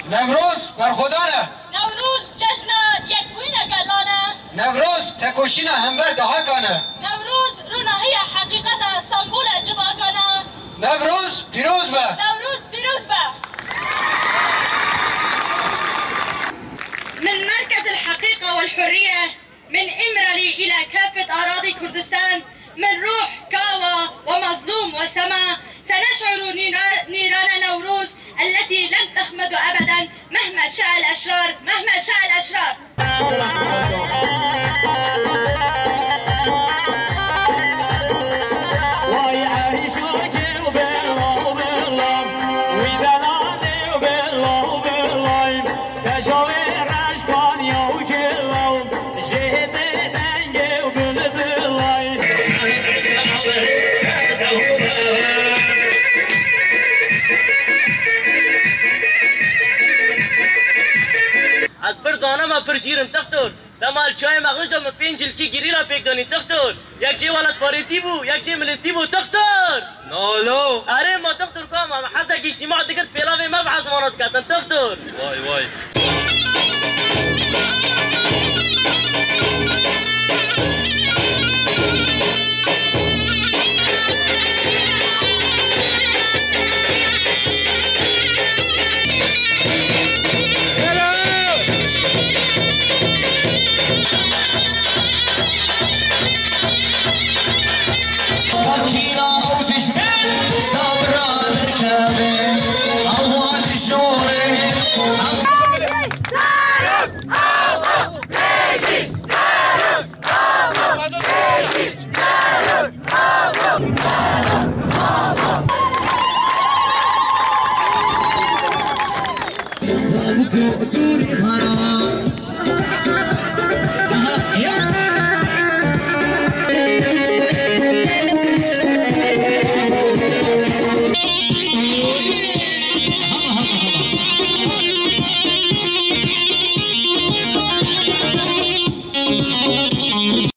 نوروز برخودانه. نوروز جشن یک بوینه گلانه. نوروز تکوشین همبر دهاکانه. نوروز روناهی حقیقت سمبول جواکانه. نوروز پیروز به. نوروز پیروز به. من مركز الحقيقة والحرية من إمرلي إلى كافة أراضي كردستان من روح كاوى ومظلوم وسما سنشعر نيران نوروز التي لن تخمد أبدا مهما شاء الأشرار مهما شاء الأشرار. از برزانه ما پرشیرن تختور دمال چای مغرج ما پنجل کی گیری را پیک دانی تختور یک شی ولد پاریسی بو یک شی ملسی بو تختور نالو اره ما تختور کام ما حسا کی اجتماع دکرت پیلاوی مبحث مانات کردن تختور وای وای दूरी भरा